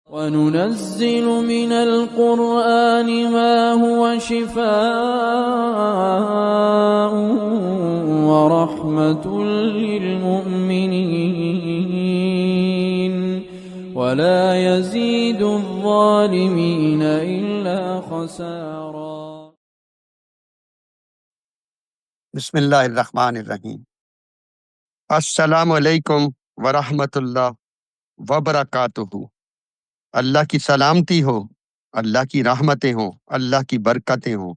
وَنُنَزِّلُ مِنَ الْقُرْآنِ مَا هُوَ شِفَاءٌ وَرَحْمَةٌ لِّلْمُؤْمِنِينَ وَلَا يَزِيدُ الظَّالِمِينَ إِلَّا خَسَارًا۔ بسم اللہ الرحمن الرحیم۔ السلام علیکم ورحمۃ اللہ وبرکاتہ۔ اللہ کی سلامتی ہو، اللہ کی رحمتیں ہوں، اللہ کی برکتیں ہوں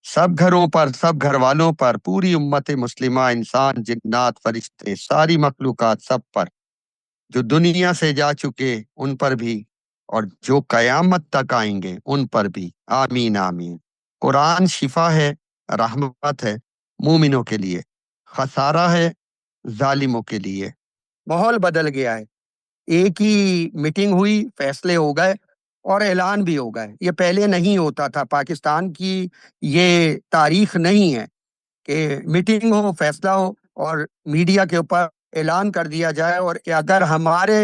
سب گھروں پر، سب گھر والوں پر، پوری امت مسلمہ، انسان، جنات، فرشتے، ساری مخلوقات، سب پر، جو دنیا سے جا چکے ان پر بھی اور جو قیامت تک آئیں گے ان پر بھی، آمین آمین۔ قرآن شفا ہے، رحمت ہے مومنوں کے لیے، خسارہ ہے ظالموں کے لیے۔ ماحول بدل گیا ہے، ایک ہی میٹنگ ہوئی، فیصلے ہو گئے اور اعلان بھی ہو گئے۔ یہ پہلے نہیں ہوتا تھا، پاکستان کی یہ تاریخ نہیں ہے کہ میٹنگ ہو، فیصلہ ہو اور میڈیا کے اوپر اعلان کر دیا جائے، اور کہ اگر ہمارے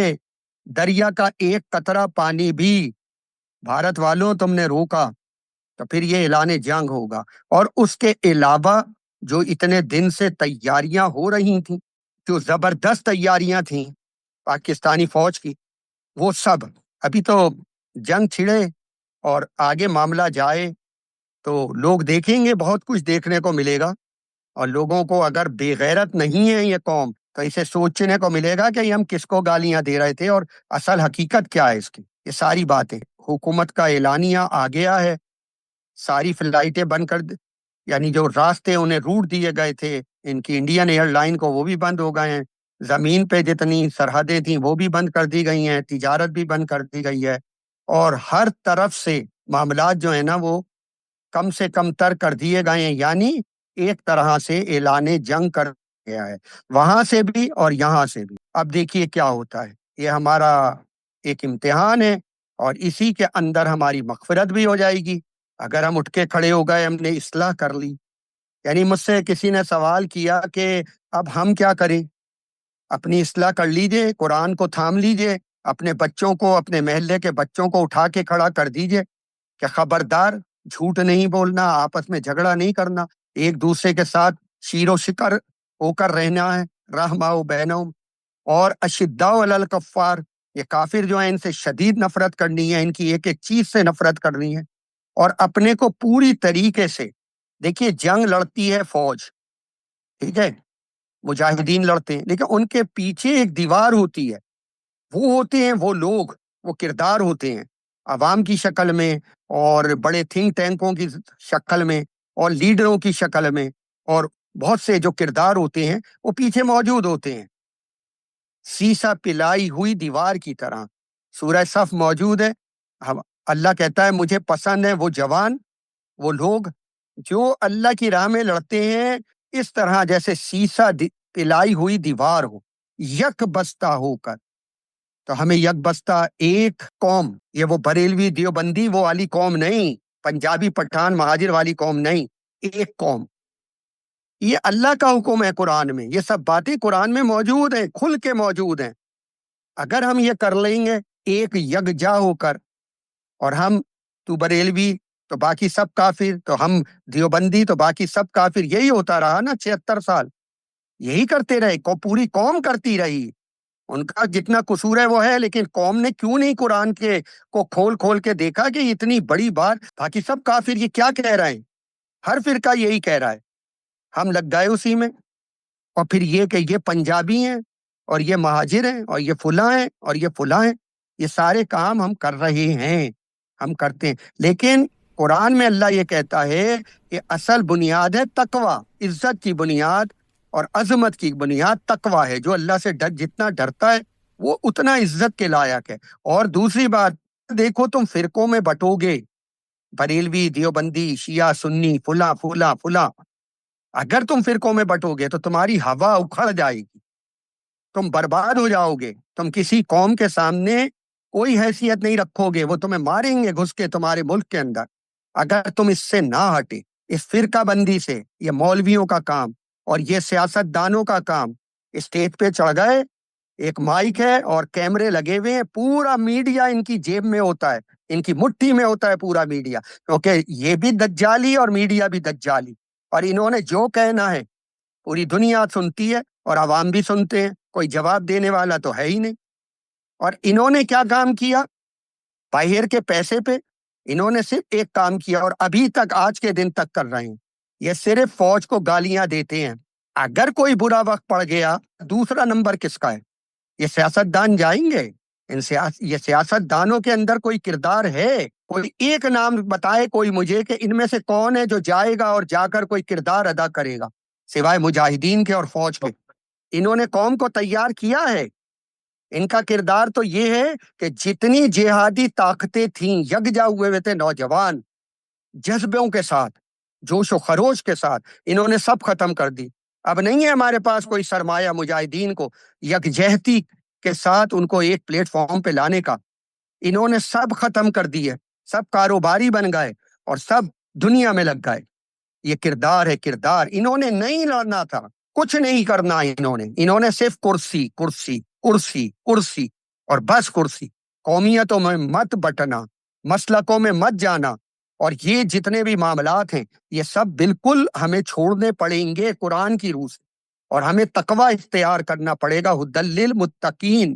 دریا کا ایک قطرہ پانی بھی بھارت والوں تم نے روکا تو پھر یہ اعلان جنگ ہوگا۔ اور اس کے علاوہ جو اتنے دن سے تیاریاں ہو رہی تھیں، جو زبردست تیاریاں تھیں پاکستانی فوج کی، وہ سب ابھی تو جنگ چھڑے اور آگے معاملہ جائے تو لوگ دیکھیں گے، بہت کچھ دیکھنے کو ملے گا۔ اور لوگوں کو اگر بے غیرت نہیں ہے یہ قوم تو اسے سوچنے کو ملے گا کہ یہ ہم کس کو گالیاں دے رہے تھے اور اصل حقیقت کیا ہے اس کی۔ یہ ساری باتیں، حکومت کا اعلانیہ آ گیا ہے، ساری فلائٹیں بند یعنی جو راستے انہیں روٹ دیے گئے تھے ان کی انڈین ایئر لائن کو، وہ بھی بند ہو گئے ہیں۔ زمین پہ جتنی سرحدیں تھیں وہ بھی بند کر دی گئی ہیں، تجارت بھی بند کر دی گئی ہے، اور ہر طرف سے معاملات جو ہیں نا وہ کم سے کم تر کر دیے گئے ہیں، یعنی ایک طرح سے اعلان جنگ کر گیا ہے، وہاں سے بھی اور یہاں سے بھی۔ اب دیکھیے کیا ہوتا ہے، یہ ہمارا ایک امتحان ہے اور اسی کے اندر ہماری مغفرت بھی ہو جائے گی اگر ہم اٹھ کے کھڑے ہو گئے، ہم نے اصلاح کر لی۔ یعنی مجھ سے کسی نے سوال کیا کہ اب ہم کیا کریں؟ اپنی اصلاح کر لیجئے، قرآن کو تھام لیجئے، اپنے بچوں کو، اپنے محلے کے بچوں کو اٹھا کے کھڑا کر دیجئے کہ خبردار جھوٹ نہیں بولنا، آپس میں جھگڑا نہیں کرنا، ایک دوسرے کے ساتھ شیر و شکر ہو کر رہنا ہے، رحماء بینہم، اور اشداء علی الکفار، یہ کافر جو ہیں ان سے شدید نفرت کرنی ہے، ان کی ایک ایک چیز سے نفرت کرنی ہے، اور اپنے کو پوری طریقے سے، دیکھیے جنگ لڑتی ہے فوج، ٹھیک ہے، مجاہدین لڑتے ہیں، لیکن ان کے پیچھے ایک دیوار ہوتی ہے، وہ ہوتے ہیں وہ لوگ، وہ کردار ہوتے ہیں عوام کی شکل میں اور بڑے تھنک ٹینکوں کی شکل میں اور لیڈروں کی شکل میں، اور بہت سے جو کردار ہوتے ہیں وہ پیچھے موجود ہوتے ہیں، سیسا پلائی ہوئی دیوار کی طرح۔ سورہ صف موجود ہے، اللہ کہتا ہے مجھے پسند ہے وہ جوان، وہ لوگ جو اللہ کی راہ میں لڑتے ہیں اس طرح جیسے سیسا پلائی ہوئی دیوار ہو، یک بستہ ہو کر۔ تو ہمیں یک بستہ ایک قوم، یہ وہ بریلوی دیوبندی وہ والی قوم نہیں، پنجابی پٹھان مہاجر والی قوم نہیں، ایک قوم۔ یہ اللہ کا حکم ہے قرآن میں، یہ سب باتیں قرآن میں موجود ہیں، کھل کے موجود ہیں۔ اگر ہم یہ کر لیں گے ایک یکجا ہو کر، اور ہم تو بریلوی تو باقی سب کافر، تو ہم دیوبندی تو باقی سب کافر، یہی ہوتا رہا نا 76 سال، یہی کرتے رہے، پوری قوم کرتی رہی، ان کا جتنا قصور ہے وہ ہے، لیکن قوم نے کیوں نہیں قرآن کے کو کھول کھول کے دیکھا کہ اتنی بڑی بات، باقی سب کافر یہ کیا کہہ رہے ہیں، ہر فرقہ یہی کہہ رہا ہے، ہم لگ گئے اسی میں، اور پھر یہ کہ یہ پنجابی ہیں اور یہ مہاجر ہیں اور یہ فلاں ہیں اور یہ فلاں ہیں، یہ سارے کام ہم کر رہے ہیں، ہم کرتے ہیں، لیکن قرآن میں اللہ یہ کہتا ہے کہ اصل بنیاد ہے تقویٰ، عزت کی بنیاد اور عظمت کی بنیاد تقویٰ ہے، جو اللہ سے جتنا ڈرتا ہے وہ اتنا عزت کے لائق ہے۔ اور دوسری بات، دیکھو تم فرقوں میں بٹو گے، بریلوی، دیوبندی، شیعہ، سنی، فلاں فلاں فلاں، اگر تم فرقوں میں بٹو گے تو تمہاری ہوا اکھڑ جائے گی، تم برباد ہو جاؤ گے، تم کسی قوم کے سامنے کوئی حیثیت نہیں رکھو گے، وہ تمہیں ماریں گے گھس کے تمہارے ملک کے اندر اگر تم اس سے نہ ہٹے، اس فرقہ بندی سے۔ یہ مولویوں کا کام اور یہ سیاست دانوں کا کام، اسٹیج پہ چڑھ گئے ایک مائک ہے اور کیمرے لگے ہوئے ہیں، پورا میڈیا ان کی جیب میں ہوتا ہے، ان کی مٹھی میں ہوتا ہے پورا میڈیا، کیونکہ یہ بھی دجالی اور میڈیا بھی دجالی، اور انہوں نے جو کہنا ہے پوری دنیا سنتی ہے اور عوام بھی سنتے ہیں، کوئی جواب دینے والا تو ہے ہی نہیں۔ اور انہوں نے کیا کام کیا؟ باہر کے پیسے پہ انہوں نے صرف ایک کام کیا، اور ابھی تک آج کے دن تک کر رہے ہیں، یہ صرف فوج کو گالیاں دیتے ہیں۔ اگر کوئی برا وقت پڑ گیا، دوسرا نمبر کس کا ہے؟ یہ سیاستدان جائیں گے؟ یہ سیاستدانوں کے اندر کوئی کردار ہے؟ کوئی ایک نام بتائے کوئی مجھے کہ ان میں سے کون ہے جو جائے گا اور جا کر کوئی کردار ادا کرے گا، سوائے مجاہدین کے اور فوج کے۔ انہوں نے قوم کو تیار کیا ہے۔ ان کا کردار تو یہ ہے کہ جتنی جہادی طاقتیں تھیں، یکجا ہوئے تھے نوجوان، جذبوں کے ساتھ، جوش و خروش کے ساتھ، انہوں نے سب ختم کر دی۔ اب نہیں ہے ہمارے پاس کوئی سرمایہ مجاہدین کو یکجہتی کے ساتھ ان کو ایک پلیٹ فارم پہ لانے کا۔ انہوں نے سب ختم کر دی ہے، سب کاروباری بن گئے اور سب دنیا میں لگ گئے۔ یہ کردار ہے، کردار۔ انہوں نے نہیں لڑنا تھا، کچھ نہیں کرنا انہوں نے صرف کرسی کرسی کرسی کرسی اور بس کرسی۔ قومیتوں میں مت بٹنا، مسلکوں میں مت جانا، اور یہ جتنے بھی معاملات ہیں یہ سب بالکل ہمیں چھوڑنے پڑیں گے قرآن کی روح سے، اور ہمیں تقوی اختیار کرنا پڑے گا۔ ھدی للمتقین،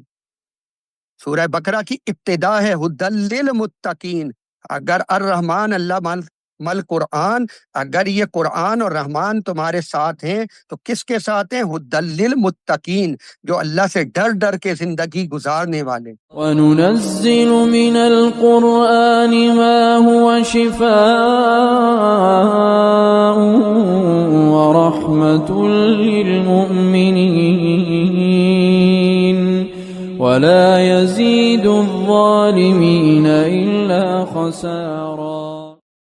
سورہ بقرہ کی ابتدا ہے ھدی للمتقین۔ اگر الرحمن اللہ مل قرآن، اگر یہ قرآن اور رحمان تمہارے ساتھ ہیں تو کس کے ساتھ ہیں؟ ھدی للمتقین، جو اللہ سے ڈر ڈر کے زندگی گزارنے والے۔ وَنُنَزِّلُ مِنَ الْقُرْآنِ مَا هُوَ شِفَاءٌ وَرَحْمَةٌ لِّلْمُؤْمِنِينَ وَلَا يَزِيدُ الظَّالِمِينَ إِلَّا خَسَارًا۔